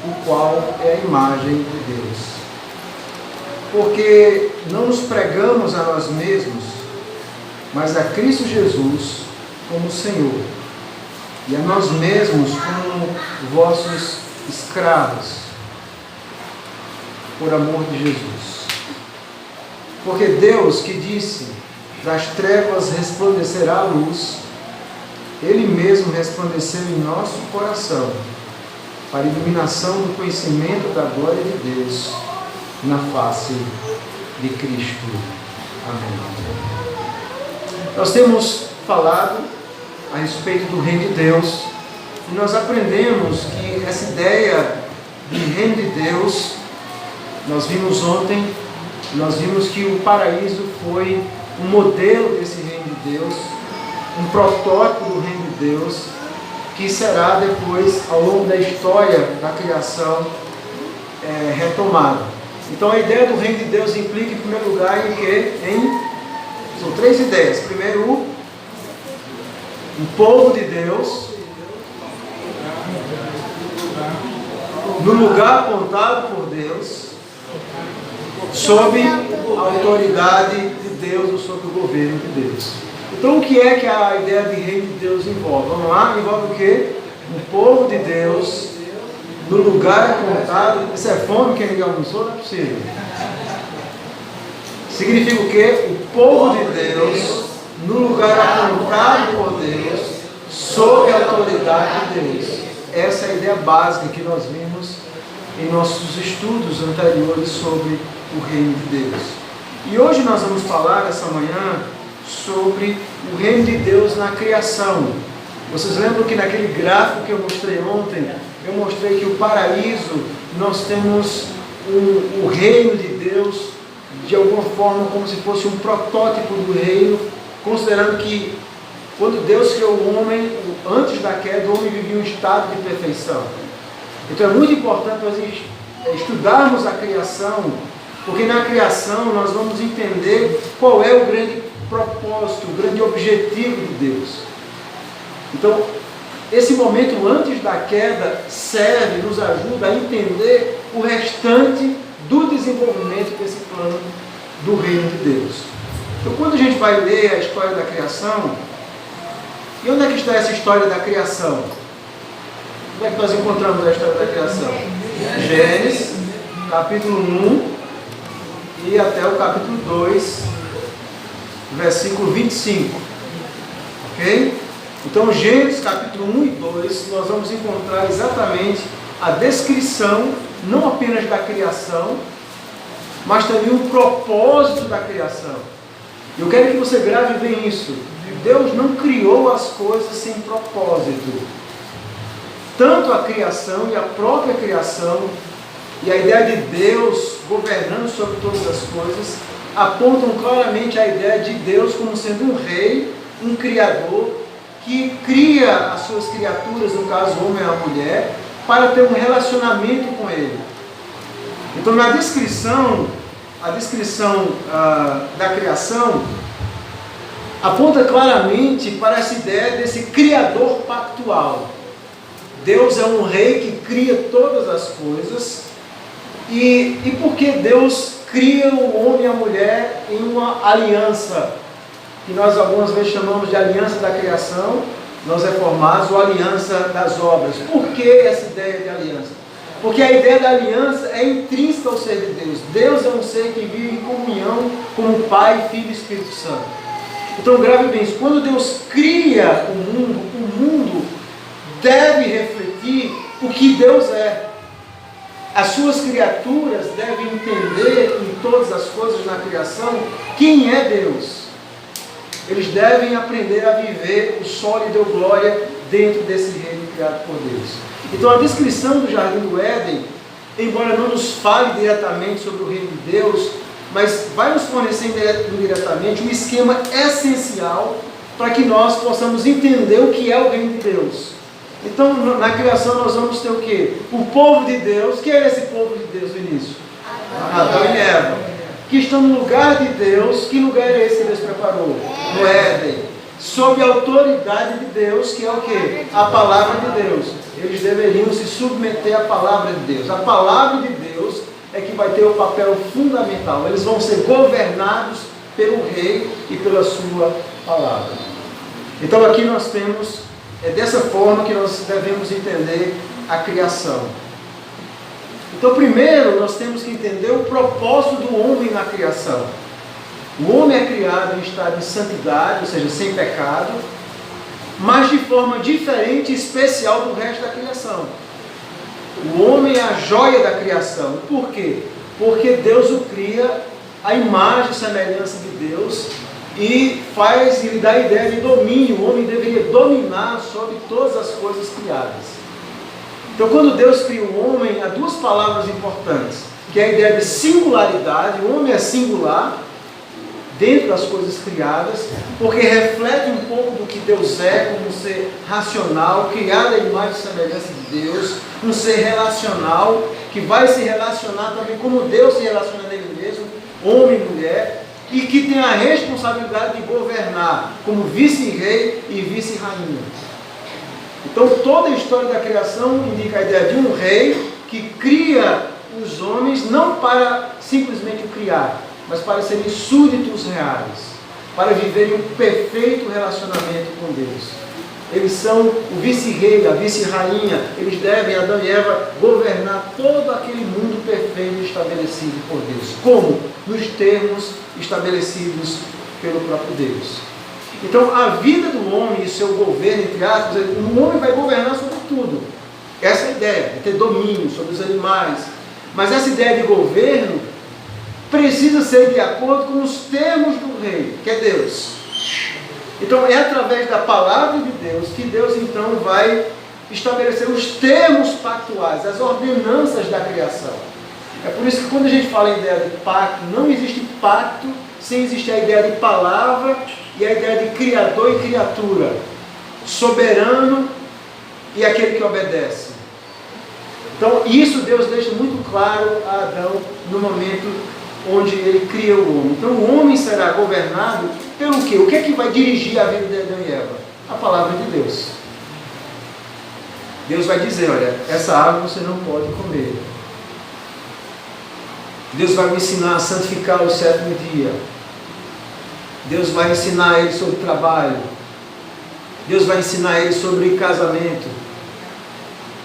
o qual é a imagem de Deus. Porque não nos pregamos a nós mesmos, mas a Cristo Jesus como Senhor, e a nós mesmos como vossos escravos, por amor de Jesus. Porque Deus, que disse, das trevas resplandecerá a luz, Ele mesmo resplandeceu em nosso coração, para a iluminação do conhecimento da glória de Deus, na face de Cristo. Amém. Nós temos falado a respeito do reino de Deus, e nós aprendemos que essa ideia de reino de Deus, nós vimos ontem, nós vimos que o paraíso foi um modelo desse reino de Deus, um protótipo do reino de Deus, que será depois, ao longo da história da criação, retomado. Então a ideia do reino de Deus implica, em primeiro lugar, são três ideias. Primeiro, um povo de Deus, no lugar apontado por Deus, sob a autoridade de Deus ou sob o governo de Deus. Então o que é que a ideia de reino de Deus envolve? Vamos lá, envolve o quê? Um povo de Deus, no lugar apontado. Isso é fome, quem ninguém almoçou? Não é possível. Significa o quê? O povo de Deus, no lugar apontado por Deus, sob a autoridade de Deus. Essa é a ideia básica que nós vimos em nossos estudos anteriores sobre o reino de Deus. E hoje nós vamos falar, essa manhã, sobre o reino de Deus na criação. Vocês lembram que naquele gráfico que eu mostrei ontem, eu mostrei que o paraíso, nós temos o reino de Deus, de alguma forma, como se fosse um protótipo do reino, considerando que quando Deus criou o homem, antes da queda, o homem vivia um estado de perfeição. Então é muito importante nós estudarmos a criação, porque na criação nós vamos entender qual é o grande propósito, o grande objetivo de Deus. Então, esse momento antes da queda serve, nos ajuda a entender o restante do desenvolvimento desse plano do reino de Deus. Então, quando a gente vai ler a história da criação, e onde é que está essa história da criação? Onde é que nós encontramos a história da criação? Gênesis, capítulo 1 e até o capítulo 2, versículo 25. Ok? Então, Gênesis, capítulo 1 e 2, nós vamos encontrar exatamente a descrição, não apenas da criação, mas também o propósito da criação. Eu quero que você grave bem isso. Deus não criou as coisas sem propósito. Tanto a criação e a própria criação, e a ideia de Deus governando sobre todas as coisas, apontam claramente a ideia de Deus como sendo um rei, um criador, que cria as suas criaturas, no caso o homem e a mulher, para ter um relacionamento com ele. Então, na descrição, da criação aponta claramente para essa ideia desse criador pactual. Deus é um rei que cria todas as coisas. E por que Deus cria o homem e a mulher em uma aliança, que nós algumas vezes chamamos de aliança da criação, nós reformados, ou aliança das obras? Por que essa ideia de aliança? Porque a ideia da aliança é intrínseca ao ser de Deus. Deus é um ser que vive em comunhão com o Pai, Filho e Espírito Santo. Então grave bem isso. Quando Deus cria o mundo deve refletir o que Deus é. As suas criaturas devem entender em todas as coisas na criação quem é Deus. Eles devem aprender a viver o sol e deu glória dentro desse reino criado por Deus. Então a descrição do Jardim do Éden, embora não nos fale diretamente sobre o reino de Deus, mas vai nos fornecer diretamente um esquema essencial para que nós possamos entender o que é o reino de Deus. Então, na criação nós vamos ter o quê? O povo de Deus. Quem é esse povo de Deus no início? Adão e Eva. Que estão no lugar de Deus. Que lugar é esse que Deus preparou? No Éden. Sob a autoridade de Deus, que é o quê? A palavra de Deus. eles deveriam se submeter à palavra de Deus. A palavra de Deus é que vai ter o papel fundamental. Eles vão ser governados pelo rei e pela sua palavra. Então aqui nós temos, é dessa forma que nós devemos entender a criação. Então primeiro nós temos que entender o propósito do homem na criação. O homem é criado em estado de santidade, ou seja, sem pecado, mas de forma diferente e especial do resto da criação. O homem é a joia da criação. Por quê? Porque Deus o cria à imagem e semelhança de Deus e lhe dá a ideia de domínio. O homem deveria dominar sobre todas as coisas criadas. Então, quando Deus cria o homem, há duas palavras importantes, que é a ideia de singularidade. O homem é singular dentro das coisas criadas, porque reflete um pouco do que Deus é, como um ser racional, criado à imagem e semelhança de Deus, um ser relacional, que vai se relacionar também como Deus se relaciona nele mesmo, homem e mulher, e que tem a responsabilidade de governar como vice-rei e vice-rainha. Então toda a história da criação indica a ideia de um rei que cria os homens não para simplesmente o criar, mas para serem súditos reais, para viverem um perfeito relacionamento com Deus. Eles são o vice-rei, a vice-rainha, eles devem, Adão e Eva, governar todo aquele mundo perfeito estabelecido por Deus. Como? Nos termos estabelecidos pelo próprio Deus. Então, a vida do homem e seu governo, entre aspas, o homem vai governar sobre tudo. Essa é a ideia, de ter domínio sobre os animais. Mas essa ideia de governo precisa ser de acordo com os termos do rei, que é Deus. Então é através da palavra de Deus que Deus então vai estabelecer os termos pactuais, as ordenanças da criação. É por isso que quando a gente fala em ideia de pacto, não existe pacto sem existir a ideia de palavra e a ideia de criador e criatura, soberano e aquele que obedece. Então isso Deus deixa muito claro a Adão no momento onde ele cria o homem. Então o homem será governado pelo quê? O que é que vai dirigir a vida de Adão e Eva? A palavra de Deus. Deus vai dizer, olha, essa árvore você não pode comer. Deus vai me ensinar a santificar o sétimo dia. Deus vai ensinar ele sobre trabalho. Deus vai ensinar ele sobre casamento.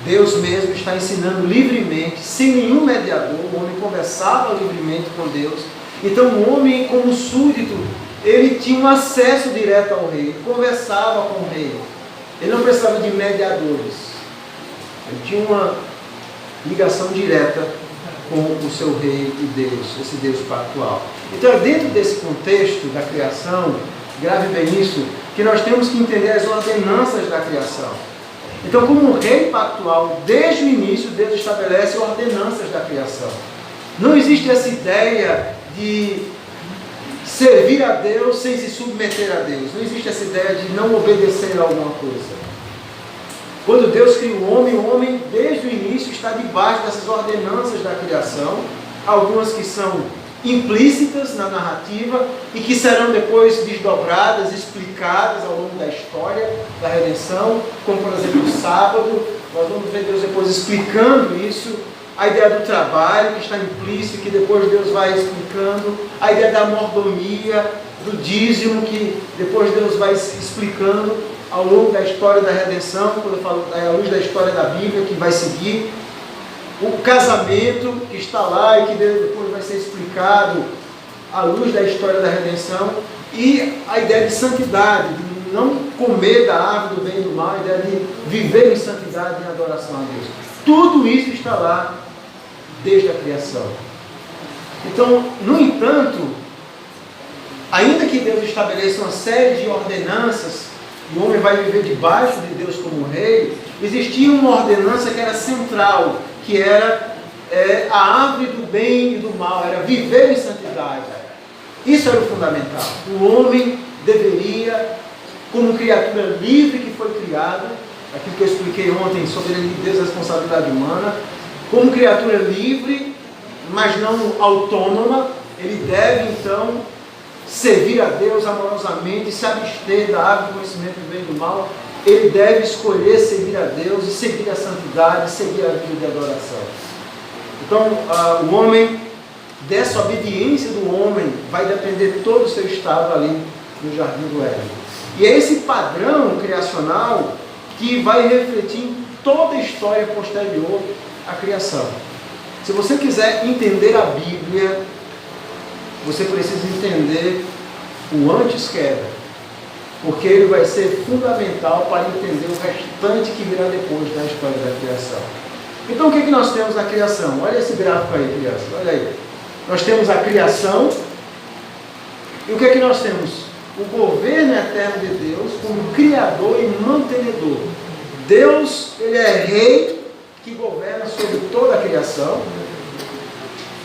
Deus mesmo está ensinando livremente, sem nenhum mediador. O homem conversava livremente com Deus. Então o homem, como súdito, ele tinha um acesso direto ao rei, ele conversava com o rei. Ele não precisava de mediadores. Ele tinha uma ligação direta com o seu rei e Deus, esse Deus pactual. Então é dentro desse contexto da criação, grave bem isso, que nós temos que entender as ordenanças da criação. Então, como um rei pactual, desde o início, Deus estabelece ordenanças da criação. Não existe essa ideia de servir a Deus sem se submeter a Deus. Não existe essa ideia de não obedecer a alguma coisa. Quando Deus cria o homem, desde o início, está debaixo dessas ordenanças da criação, algumas que são implícitas na narrativa e que serão depois desdobradas, explicadas ao longo da história da redenção, como por exemplo o sábado. Nós vamos ver Deus depois explicando isso, a ideia do trabalho que está implícito, que depois Deus vai explicando, a ideia da mordomia, do dízimo, que depois Deus vai explicando ao longo da história da redenção, quando eu falo à luz da história da Bíblia que vai seguir. O casamento que está lá e que depois vai ser explicado à luz da história da redenção. E a ideia de santidade, de não comer da árvore do bem e do mal, a ideia de viver em santidade e em adoração a Deus. Tudo isso está lá desde a criação. Então, no entanto, ainda que Deus estabeleça uma série de ordenanças, e o homem vai viver debaixo de Deus como rei, existia uma ordenança que era central, que era a árvore do bem e do mal, era viver em santidade. Isso era o fundamental. O homem deveria, como criatura livre que foi criada, aquilo que eu expliquei ontem sobre a Deus e a responsabilidade humana, como criatura livre, mas não autônoma, ele deve então servir a Deus amorosamente, se abster da árvore do conhecimento do bem e do mal, ele deve escolher seguir a Deus e seguir a santidade, seguir a vida de adoração. Então, o homem, dessa obediência do homem, vai depender todo o seu estado ali no Jardim do Éden. E é esse padrão criacional que vai refletir em toda a história posterior à criação. Se você quiser entender a Bíblia, você precisa entender o antes-queda, porque ele vai ser fundamental para entender o restante que virá depois da história da criação. Então, o que nós temos na criação? Olha esse gráfico aí, criança. Olha aí. Nós temos a criação. E o que nós temos? O governo eterno de Deus como criador e mantenedor. Deus, ele é rei que governa sobre toda a criação.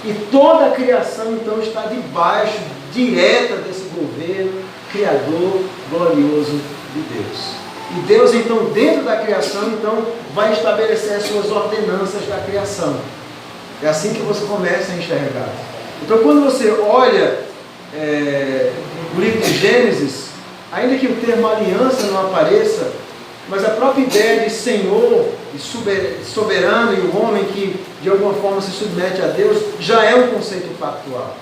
E toda a criação, então, está debaixo direta desse governo criador glorioso de Deus. E Deus, então, dentro da criação, então, vai estabelecer as suas ordenanças da criação. É assim que você começa a enxergar. Então, quando você olha o livro de Gênesis, ainda que o termo aliança não apareça, mas a própria ideia de Senhor, de soberano e o homem que de alguma forma se submete a Deus, já é um conceito factual.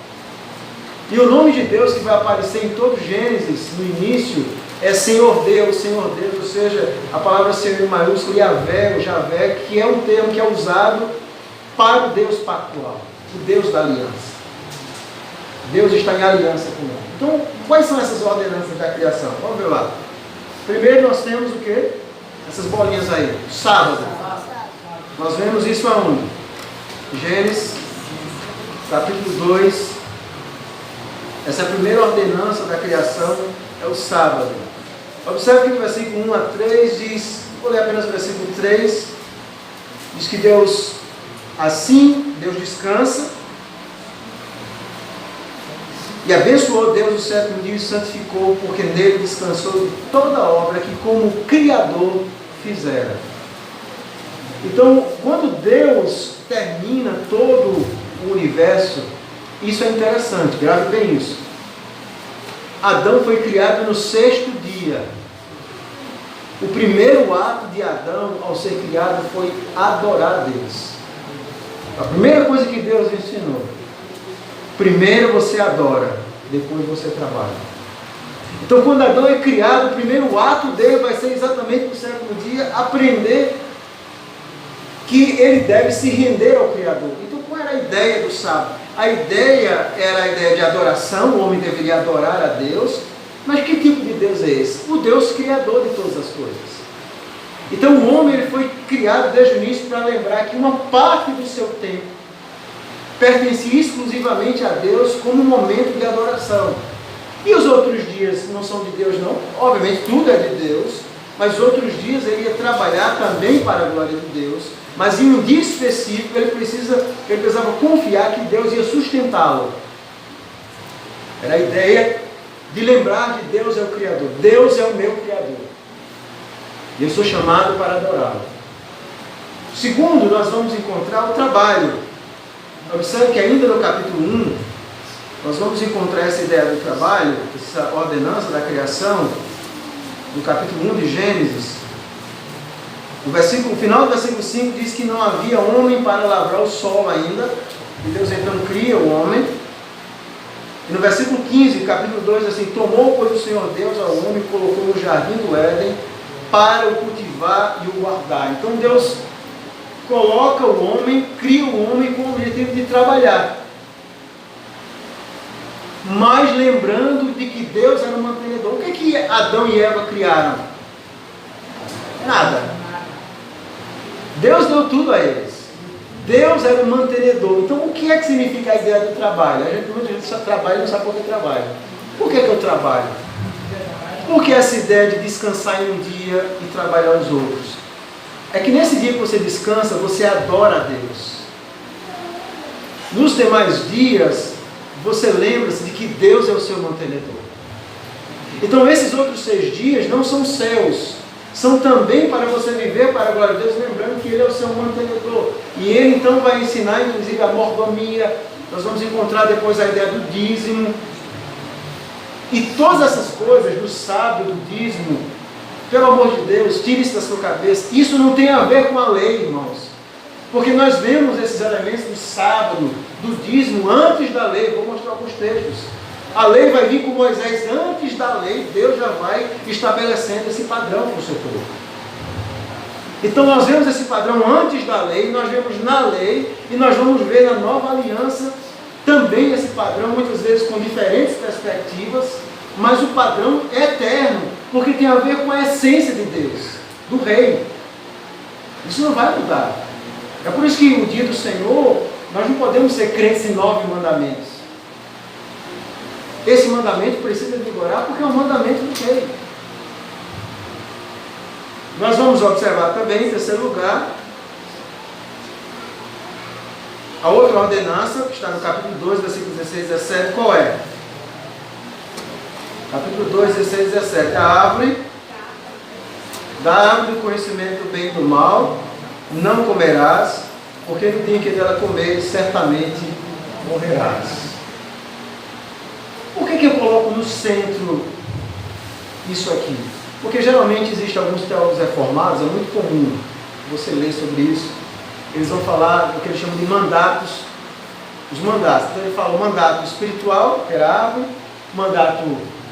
E o nome de Deus que vai aparecer em todo Gênesis, no início, é Senhor Deus, ou seja, a palavra Senhor em maiúsculo, Yahvé, ou Javé, que é um termo que é usado para o Deus pactual, o Deus da aliança. Deus está em aliança com nós. Então, quais são essas ordenanças da criação? Vamos ver lá. Primeiro nós temos o quê? Essas bolinhas aí. Sábado. Nós vemos isso aonde? Gênesis, capítulo 2. Essa é a primeira ordenança da criação, é o sábado. Observe que o versículo 1 a 3 diz, vou ler apenas o versículo 3, diz que Deus descansa, e abençoou Deus o sétimo dia e santificou, porque nele descansou de toda a obra que como Criador fizera. Então, quando Deus termina todo o universo, isso é interessante, grave bem isso. Adão foi criado no sexto dia. O primeiro ato de Adão ao ser criado foi adorar a Deus. A primeira coisa que Deus ensinou: primeiro você adora, depois você trabalha. Então, quando Adão é criado, o primeiro ato dele vai ser exatamente no sétimo dia aprender que ele deve se render ao Criador. Então, qual era a ideia do sábado? A ideia era a ideia de adoração, o homem deveria adorar a Deus, mas que tipo de Deus é esse? O Deus criador de todas as coisas. Então o homem ele foi criado desde o início para lembrar que uma parte do seu tempo pertencia exclusivamente a Deus como um momento de adoração. E os outros dias não são de Deus não? Obviamente tudo é de Deus, mas os outros dias ele ia trabalhar também para a glória de Deus. Mas em um dia específico ele precisava confiar que Deus ia sustentá-lo. Era a ideia de lembrar que Deus é o Criador. Deus é o meu Criador. E eu sou chamado para adorá-lo. Segundo, nós vamos encontrar o trabalho. Observe que ainda no capítulo 1, nós vamos encontrar essa ideia do trabalho, essa ordenança da criação, no capítulo 1 de Gênesis. O final do versículo 5 diz que não havia homem para lavrar o solo ainda, e Deus então cria o homem. E no versículo 15, capítulo 2, assim: tomou, pois, o Senhor Deus ao homem e colocou no jardim do Éden para o cultivar e o guardar. Então Deus coloca o homem, cria o homem com o objetivo de trabalhar, mas lembrando de que Deus era o mantenedor. O que Adão e Eva criaram? Nada. Deus deu tudo a eles. Deus era o mantenedor. Então, o que é que significa a ideia do trabalho? Muita gente só trabalha e não sabe por que trabalha. Por que eu trabalho? Por que essa ideia de descansar em um dia e trabalhar os outros? É que nesse dia que você descansa, você adora a Deus. Nos demais dias, você lembra-se de que Deus é o seu mantenedor. Então, esses outros 6 dias não são seus. São também para você viver para a glória de Deus, lembrando que Ele é o seu mantenedor. E Ele então vai ensinar, inclusive, a mordomia. Nós vamos encontrar depois a ideia do dízimo. E todas essas coisas, do sábado, do dízimo, Pelo amor de Deus, tire isso da sua cabeça. Isso não tem a ver com a lei, irmãos. Porque nós vemos esses elementos do sábado, do dízimo, antes da lei. Vou mostrar alguns textos. A lei vai vir com Moisés antes da lei. Deus já vai estabelecendo esse padrão para o seu povo. Então nós vemos esse padrão antes da lei, nós vemos na lei, e nós vamos ver na nova aliança também esse padrão, muitas vezes com diferentes perspectivas, mas o padrão é eterno, porque tem a ver com a essência de Deus, do rei. Isso não vai mudar. É por isso que o dia do Senhor, nós não podemos ser crentes em 9 mandamentos. Esse mandamento precisa vigorar porque é um mandamento do rei. Nós vamos observar também, em terceiro lugar, a outra ordenança, que está no capítulo 2, versículos 16 e 17, qual é? Capítulo 2, 16 e 17. A árvore, da árvore do conhecimento do bem e do mal, não comerás, porque no dia em que dela comeres, certamente morrerás. Por que eu coloco no centro isso aqui? Porque geralmente existem alguns teólogos reformados, é muito comum você ler sobre isso. Eles vão falar do que eles chamam de mandatos, os mandatos. Então ele fala o mandato espiritual, que era a árvore, o mandato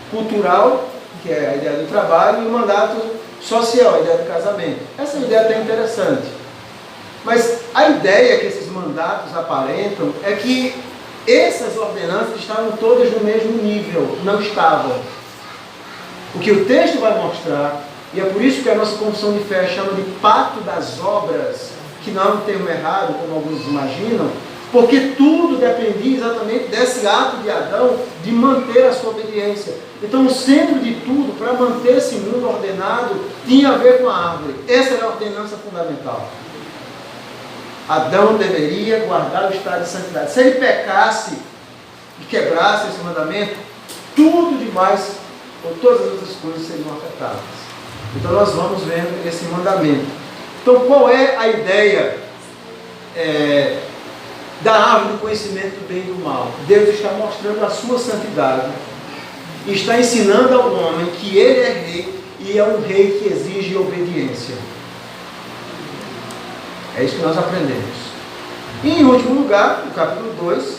cultural, que é a ideia do trabalho, e o mandato social, a ideia do casamento. Essa ideia é até interessante. Mas a ideia que esses mandatos aparentam é que essas ordenanças estavam todas no mesmo nível, não estavam. O que o texto vai mostrar, e é por isso que a nossa confissão de fé chama de pacto das obras, que não é um termo errado, como alguns imaginam, porque tudo dependia exatamente desse ato de Adão de manter a sua obediência. Então o centro de tudo, para manter esse mundo ordenado, tinha a ver com a árvore. Essa era a ordenança fundamental. Adão deveria guardar o estado de santidade. Se ele pecasse e quebrasse esse mandamento, tudo demais, ou todas as outras coisas seriam afetadas. Então nós vamos vendo esse mandamento. Então qual é a ideia da árvore do conhecimento do bem e do mal? Deus está mostrando a sua santidade e está ensinando ao homem que ele é rei e é um rei que exige obediência. É isso que nós aprendemos. E em último lugar, no capítulo 2,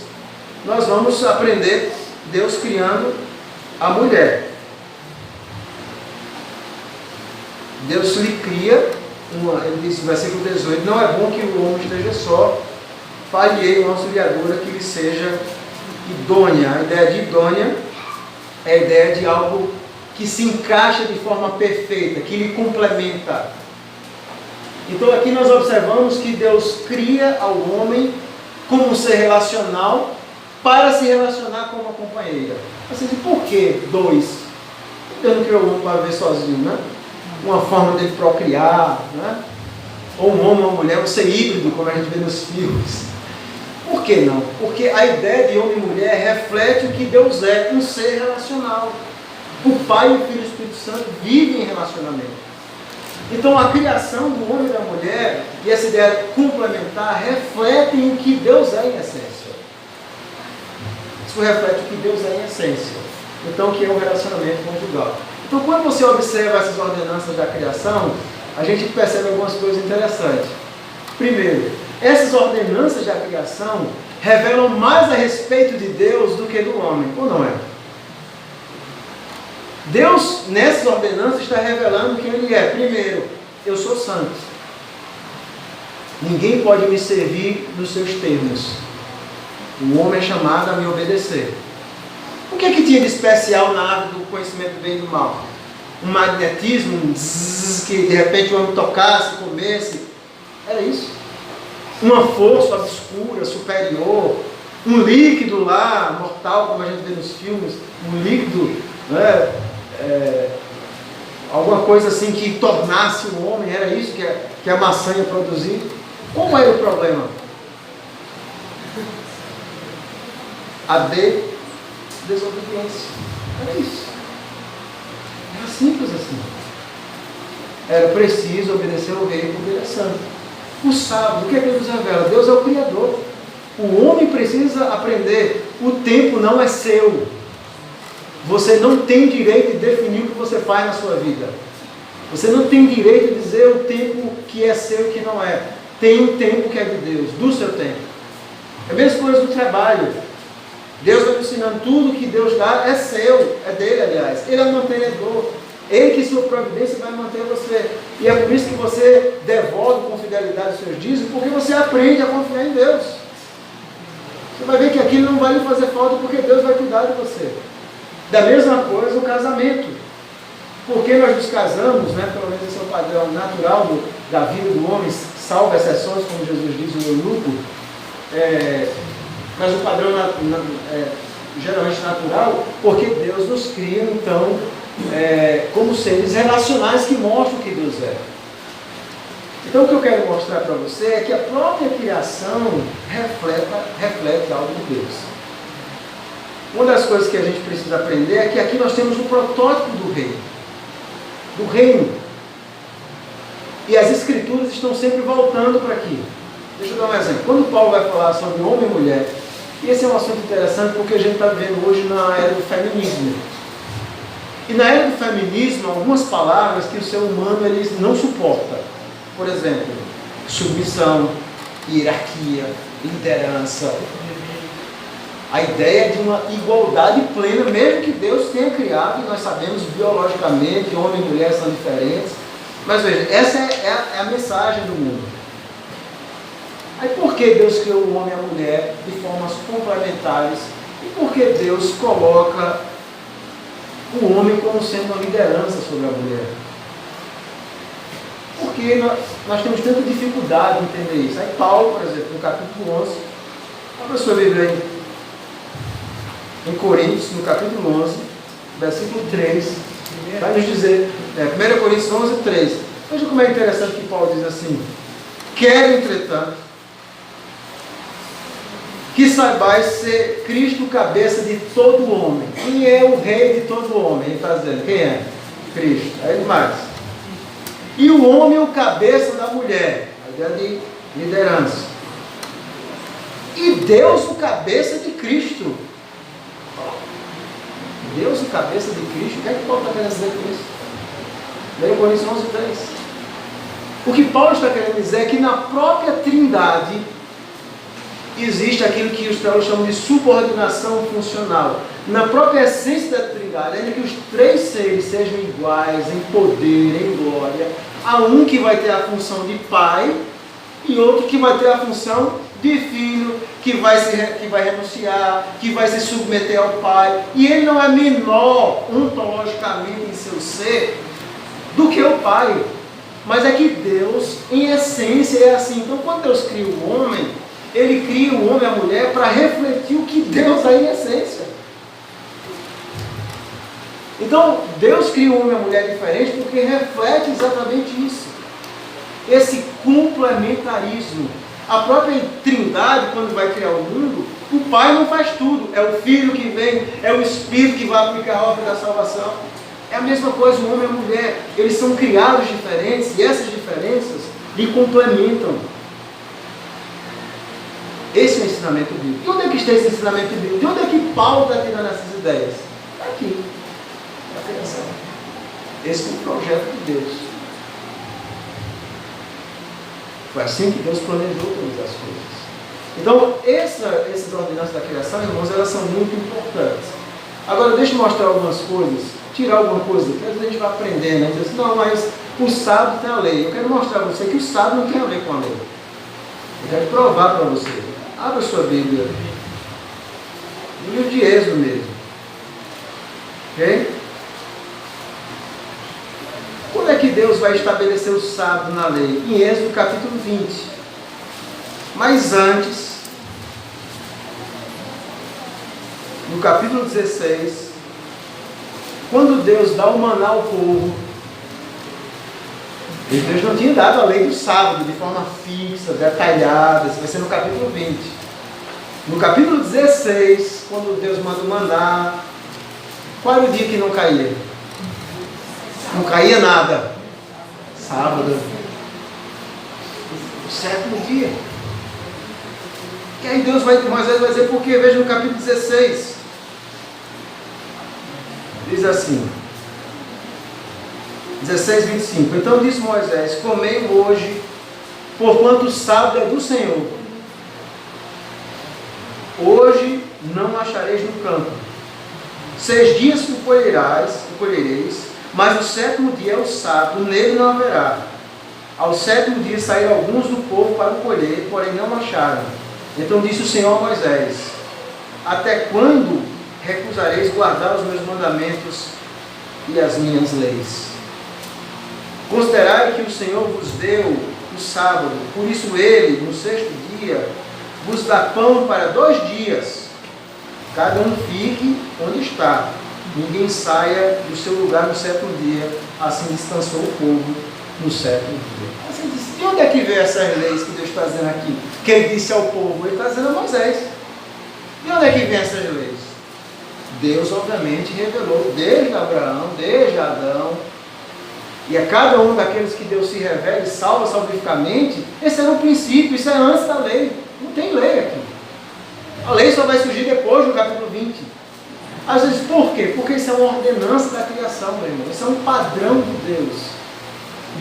nós vamos aprender Deus criando a mulher. Deus lhe cria, ele diz no versículo 18, não é bom que o homem esteja só, far-lhe-ei uma auxiliadora que lhe seja idônea. A ideia de idônea é a ideia de algo que se encaixa de forma perfeita, que lhe complementa. Então aqui nós observamos que Deus cria ao homem como um ser relacional para se relacionar com uma companheira. Assim, por que dois? Deus não criou o homem para viver sozinho, né? Uma forma dele procriar, né? Ou um homem ou uma mulher, um ser híbrido, como a gente vê nos filmes. Por que não? Porque a ideia de homem e mulher reflete o que Deus é, um ser relacional. O Pai, o Filho e o Espírito Santo vivem em relacionamento. Então a criação do homem e da mulher, e essa ideia complementar, refletem o que Deus é em essência. Isso reflete o que Deus é em essência. Então, que é um relacionamento conjugal. Então, quando você observa essas ordenanças da criação, a gente percebe algumas coisas interessantes. Primeiro, essas ordenanças da criação revelam mais a respeito de Deus do que do homem, ou não é? Deus, nessas ordenanças, está revelando quem Ele é. Primeiro, eu sou santo. Ninguém pode me servir nos seus termos. O homem é chamado a me obedecer. O que é que tinha de especial na árvore do conhecimento do bem e do mal? Um magnetismo, um zzz, que de repente o homem tocasse, comesse. Era isso. Uma força obscura, superior. Um líquido lá, mortal, como a gente vê nos filmes. Um líquido, né? Alguma coisa assim que tornasse o homem. Era isso que a maçã ia produzir. Qual era o problema? A desobediência. Era isso. Era simples assim. Era preciso obedecer ao rei porque ele é santo. O sábado, o que é que Deus revela? Deus é o Criador. O homem precisa aprender. O tempo não é seu. Você não tem direito de definir o que você faz na sua vida. Você não tem direito de dizer o tempo que é seu e que não é. Tem um tempo que é de Deus, do seu tempo. É a mesma coisa do trabalho. Deus vai ensinando tudo que Deus dá, é seu, é dele, aliás. Ele é o mantenedor. Ele que sua providência vai manter você. E é por isso que você devolve com fidelidade os seus dízimos, porque você aprende a confiar em Deus. Você vai ver que aquilo não vai lhe fazer falta, porque Deus vai cuidar de você. Da mesma coisa o casamento. Porque nós nos casamos, né, pelo menos esse é o padrão natural da vida do homem, salvo exceções, como Jesus diz no eunuco, mas o padrão geralmente natural, porque Deus nos cria, então, como seres relacionais que mostram o que Deus é. Então o que eu quero mostrar para você é que a própria criação reflete algo de Deus. Uma das coisas que a gente precisa aprender é que aqui nós temos um protótipo do reino. E as escrituras estão sempre voltando para aqui. Deixa eu dar um exemplo. Quando Paulo vai falar sobre homem e mulher, e esse é um assunto interessante porque a gente está vivendo hoje na era do feminismo. E na era do feminismo, algumas palavras que o ser humano ele não suporta. Por exemplo, submissão, hierarquia, liderança. A ideia de uma igualdade plena, mesmo que Deus tenha criado, e nós sabemos biologicamente, homem e mulher são diferentes. Mas veja, essa é a mensagem do mundo. Aí por que Deus criou o homem e a mulher de formas complementares? E por que Deus coloca o homem como sendo uma liderança sobre a mulher? Porque nós temos tanta dificuldade em entender isso. Aí Paulo, por exemplo, no capítulo 11, abra sua Bíblia em Coríntios, no capítulo 11, versículo 3, vai nos dizer, 1 Coríntios 11, 3. Veja como é interessante que Paulo diz assim: quero, entretanto, que saibais ser Cristo cabeça de todo homem. Quem é o rei de todo homem? Ele está dizendo, quem é? Cristo. Aí mais. E o homem o cabeça da mulher. A ideia de liderança. E Deus o cabeça de Cristo. Deus o cabeça de Cristo. O que é que Paulo está querendo dizer com isso? Leia Coríntios 11, 3. O que Paulo está querendo dizer é que na própria Trindade existe aquilo que os teólogos chamam de subordinação funcional. Na própria essência da Trindade, ainda que os três seres sejam iguais em poder, em glória, há um que vai ter a função de pai e outro que vai ter a função de filho, que vai renunciar, que vai se submeter ao pai. E ele não é menor ontologicamente em seu ser do que o pai. Mas é que Deus, em essência, é assim. Então, quando Deus cria o homem, Ele cria o homem e a mulher para refletir o que Deus é em essência. Então, Deus cria o homem e a mulher diferente porque reflete exatamente isso. Esse complementarismo. A própria Trindade, quando vai criar o mundo, o Pai não faz tudo. É o Filho que vem, é o Espírito que vai aplicar a obra da salvação. É a mesma coisa, o homem e a mulher. Eles são criados diferentes e essas diferenças lhe complementam. Esse é o ensinamento bíblico. E onde é que está esse ensinamento bíblico? De onde é que Paulo está tirando essas ideias? Está aqui. Na criação. Esse é o projeto de Deus. Foi assim que Deus planejou todas as coisas. Então, essas ordenanças da criação, irmãos, elas são muito importantes. Agora, deixa eu mostrar algumas coisas, tirar alguma coisa, que às vezes a gente vai aprender, né? Diz assim, não, mas o sábado tem a lei. Eu quero mostrar para você que o sábado não tem a ver com a lei. Eu quero provar para você. Abra sua Bíblia. No livro de Êxodo mesmo. Ok? Quando é que Deus vai estabelecer o sábado na lei? Em Êxodo capítulo 20. Mas antes, no capítulo 16, quando Deus dá o maná ao povo, Deus não tinha dado a lei do sábado de forma fixa, detalhada. Isso vai ser no capítulo 20. No capítulo 16, quando Deus manda o maná, qual era o dia que não caía? Não caía nada. Sábado. O sétimo dia. E aí Deus Moisés vai dizer por quê? Veja no capítulo 16. Diz assim. 16, 25. Então disse Moisés: comei hoje, porquanto o sábado é do Senhor. Hoje não achareis no campo. 6 dias que colhereis, mas o 7º dia é o sábado, nele não haverá. Ao 7º dia saíram alguns do povo para o colher, porém não acharam. Então disse o Senhor a Moisés: até quando recusareis guardar os meus mandamentos e as minhas leis? Considerai que o Senhor vos deu o sábado, por isso ele, no 6º dia, vos dá pão para 2 dias. Cada um fique onde está. Ninguém saia do seu lugar no 7º dia. Assim descansou o povo no 7º dia. Assim diz, de onde é que vem essas leis que Deus está dizendo aqui? Quem disse ao povo? Ele está dizendo a Moisés. De onde é que vem essas leis? Deus, obviamente, revelou desde Abraão, desde Adão, e a cada um daqueles que Deus se revela e salva salvificamente. Esse era o princípio, isso é antes da lei. Não tem lei aqui. A lei só vai surgir depois do capítulo 20. Às vezes, por quê? Porque isso é uma ordenança da criação, meu irmão. Isso é um padrão de Deus.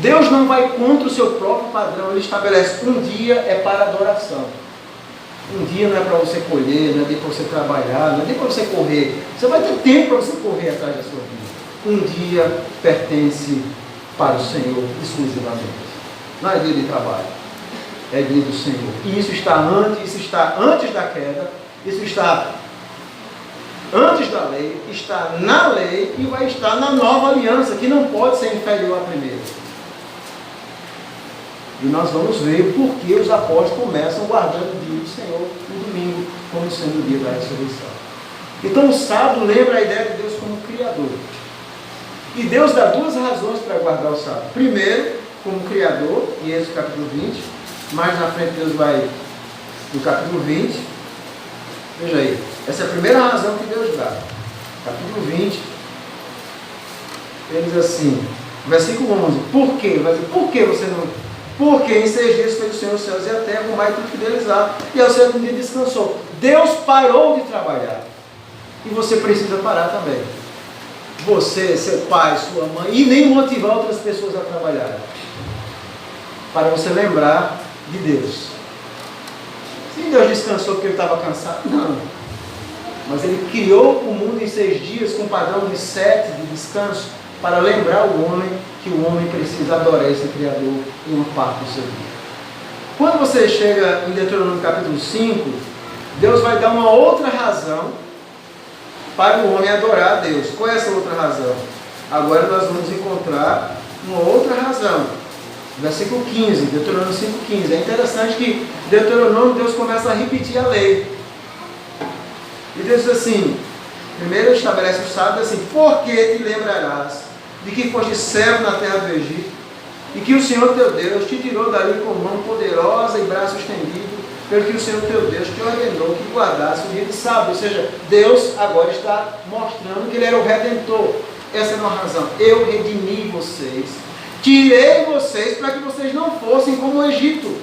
Deus não vai contra o seu próprio padrão. Ele estabelece: um dia é para adoração. Um dia não é para você colher, não é dia para você trabalhar, não é dia para você correr. Você vai ter tempo para você correr atrás da sua vida. Um dia pertence para o Senhor exclusivamente. Não é dia de trabalho, é dia do Senhor. E isso está antes da queda, isso está antes da lei, está na lei e vai estar na nova aliança, que não pode ser inferior à primeira. E nós vamos ver por que os apóstolos começam guardando o dia do Senhor, o domingo, como sendo o dia da ressurreição. Então o sábado lembra a ideia de Deus como Criador. E Deus dá 2 razões para guardar o sábado. Primeiro, como Criador, em Êxodo capítulo 20. Mais na frente Deus vai no capítulo 20. Veja aí. Essa é a primeira razão que Deus dá. Capítulo 20. Ele diz assim, versículo 11. Por quê? Vai dizer, por que você não... Porque em 6 dias fez o Senhor os céus e a terra, com mais tudo fidelizar. E ao 7º dia descansou. Deus parou de trabalhar. E você precisa parar também. Você, seu pai, sua mãe, e nem motivar outras pessoas a trabalhar. Para você lembrar de Deus. Sim, Deus descansou porque ele estava cansado? Não. Mas ele criou o mundo em 6 dias com um padrão de 7 de descanso para lembrar o homem que o homem precisa adorar esse Criador em uma parte do seu dia. Quando você chega em Deuteronômio capítulo 5, Deus vai dar uma outra razão para o homem adorar a Deus. Qual é essa outra razão? Agora nós vamos encontrar uma outra razão. Versículo 15, Deuteronômio 5,15. É interessante que Deuteronômio, Deus começa a repetir a lei. E Deus diz assim, primeiro ele estabelece o sábado assim: porque te lembrarás de que foste servo na terra do Egito, e que o Senhor teu Deus te tirou dali com mão poderosa e braço estendido, pelo que o Senhor teu Deus te ordenou que guardasse o dia de sábado. Ou seja, Deus agora está mostrando que ele era o Redentor. Essa é uma razão. Eu redimi vocês, tirei vocês para que vocês não fossem como o Egito.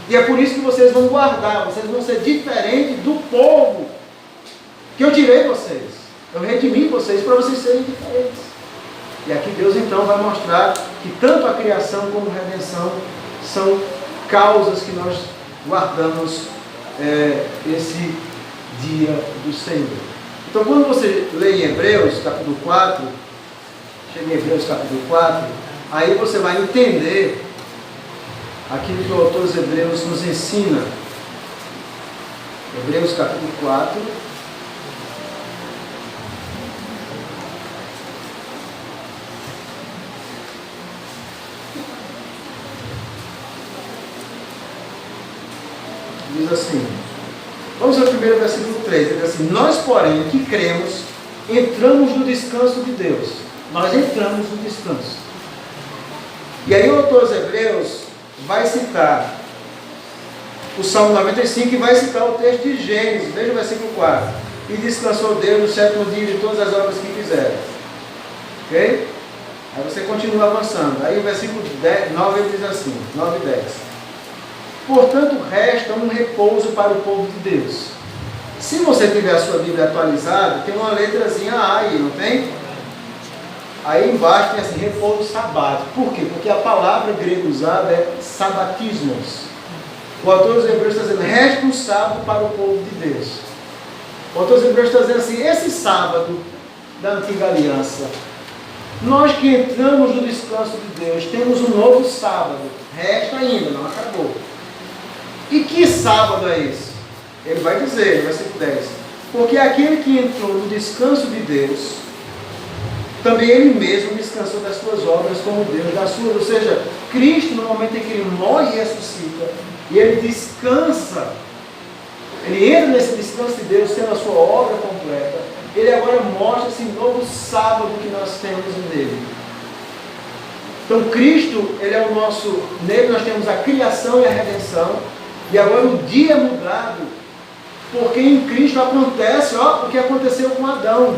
E é por isso que vocês vão guardar, vocês vão ser diferentes do povo que eu tirei vocês. Eu redimi vocês para vocês serem diferentes. E aqui Deus então vai mostrar que tanto a criação como a redenção são causas que nós guardamos esse dia do Senhor. Então quando você lê em Hebreus capítulo 4, chega em Hebreus capítulo 4, aí você vai entender aquilo que o autor dos Hebreus nos ensina. Hebreus capítulo 4. Diz assim, vamos ao primeiro versículo 3, ele diz assim: nós, porém, que cremos, entramos no descanso de Deus. Nós entramos no descanso. E aí o autor dos Hebreus vai citar o Salmo 95 e vai citar o texto de Gênesis. Veja o versículo 4. E descansou Deus no 7º dia de todas as obras que fizeram. Ok? Aí você continua avançando. Aí o versículo 9 ele diz assim, 9 e 10. Portanto, resta um repouso para o povo de Deus. Se você tiver a sua Bíblia atualizada, tem uma letrazinha A aí, não tem? Aí embaixo tem assim, repouso sabático. Por quê? Porque a palavra grega usada é sabatismos. O autor dos Hebreus está dizendo, resta um sábado para o povo de Deus. O autor dos Hebreus está dizendo assim, esse sábado da antiga aliança, nós que entramos no descanso de Deus, temos um novo sábado. Resta ainda, não acabou. E que sábado é esse? Ele vai dizer, no versículo 10. Porque aquele que entrou no descanso de Deus, também ele mesmo descansou das suas obras como Deus das suas. Ou seja, Cristo, no momento em que ele morre e ressuscita, e ele descansa, ele entra nesse descanso de Deus, tendo a sua obra completa, ele agora mostra esse novo sábado que nós temos nele. Então Cristo, ele é o nosso, nele nós temos a criação e a redenção, e agora o dia mudado, porque em Cristo acontece, o que aconteceu com Adão.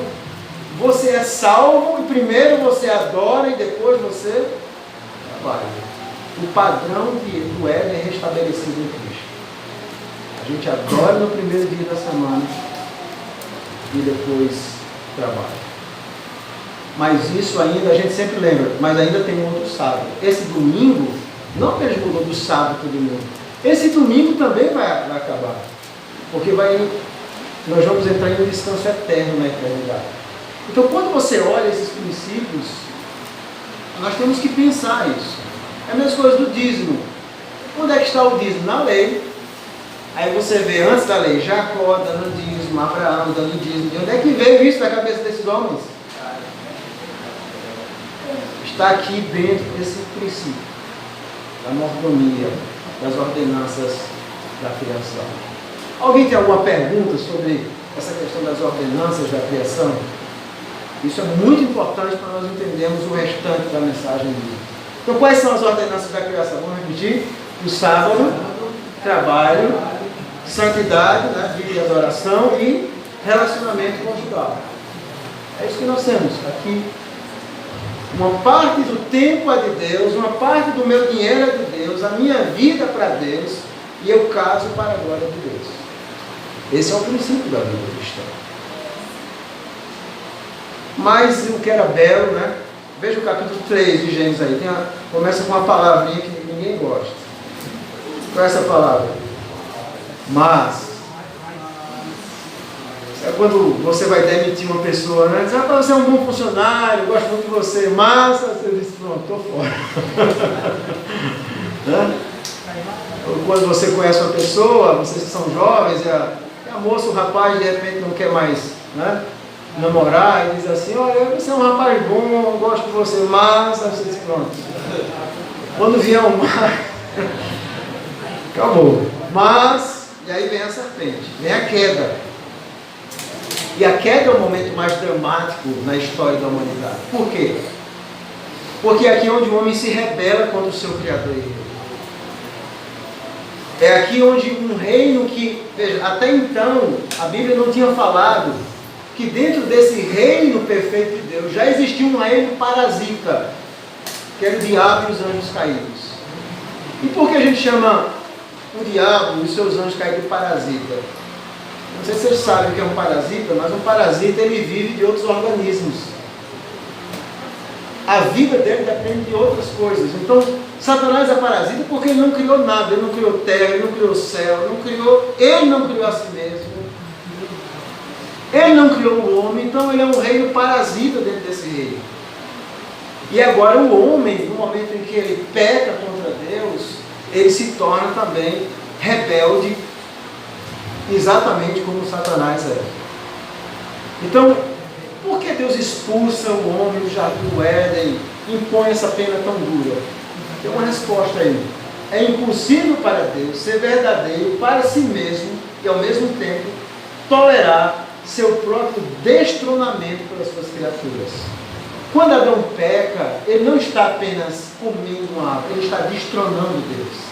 Você é salvo, e primeiro você adora, e depois você trabalha. O padrão do Éden é restabelecido em Cristo. A gente adora no primeiro dia da semana, e depois trabalha. Mas isso ainda, a gente sempre lembra, mas ainda tem um outro sábado. Esse domingo, não mesmo mudou do sábado para o domingo, esse domingo também vai acabar. Porque nós vamos entrar em um descanso eterno na eternidade. Então, quando você olha esses princípios, nós temos que pensar isso. É a mesma coisa do dízimo. Onde é que está o dízimo? Na lei. Aí você vê, antes da lei, Jacó dando dízimo, Abraão dando dízimo. De onde é que veio isso da cabeça desses homens? Está aqui dentro desse princípio da mordomia, das ordenanças da criação. Alguém tem alguma pergunta sobre essa questão das ordenanças da criação? Isso é muito importante para nós entendermos o restante da mensagem bíblica. Então, quais são as ordenanças da criação? Vamos repetir? O sábado, trabalho, santidade, vida de adoração e relacionamento conjugal. É isso que nós temos aqui. Uma parte do tempo é de Deus, uma parte do meu dinheiro é de Deus, a minha vida é para Deus, e eu caso para a glória de Deus. Esse é o princípio da vida cristã. Mas o que era belo, né? Veja o capítulo 3 de Gênesis aí. Começa com uma palavrinha que ninguém gosta. Qual é essa palavra? Mas. É quando você vai demitir uma pessoa, né? Diz, você é um bom funcionário, eu gosto muito de você, mas você diz, pronto, estou fora. Né? Ou quando você conhece uma pessoa, vocês que são jovens, e a moça, o rapaz, de repente não quer mais, né, namorar, e diz assim, olha, você é um rapaz bom, eu gosto de você, mas você diz, pronto. Quando vier o mar, acabou. Mas, e aí vem a serpente, vem a queda. E a queda é o momento mais dramático na história da humanidade. Por quê? Porque é aqui onde o homem se rebela contra o seu Criador. É aqui onde um reino que, veja, até então, a Bíblia não tinha falado que dentro desse reino perfeito de Deus já existia um reino parasita, que era o diabo e os anjos caídos. E por que a gente chama o diabo e os seus anjos caídos de parasita? Não sei se vocês sabem o que é um parasita, mas um parasita ele vive de outros organismos. A vida dele depende de outras coisas. Então, Satanás é parasita porque ele não criou nada, ele não criou terra, ele não criou céu, ele não criou a si mesmo. Ele não criou o homem, então ele é um reino parasita dentro desse reino. E agora o homem, no momento em que ele peca contra Deus, ele se torna também rebelde, exatamente como Satanás é. Então, por que Deus expulsa o homem do jardim do Éden, impõe essa pena tão dura? Tem uma resposta aí. É impossível para Deus ser verdadeiro para si mesmo e ao mesmo tempo tolerar seu próprio destronamento pelas suas criaturas. Quando Adão peca, ele não está apenas comendo uma árvore, ele está destronando Deus.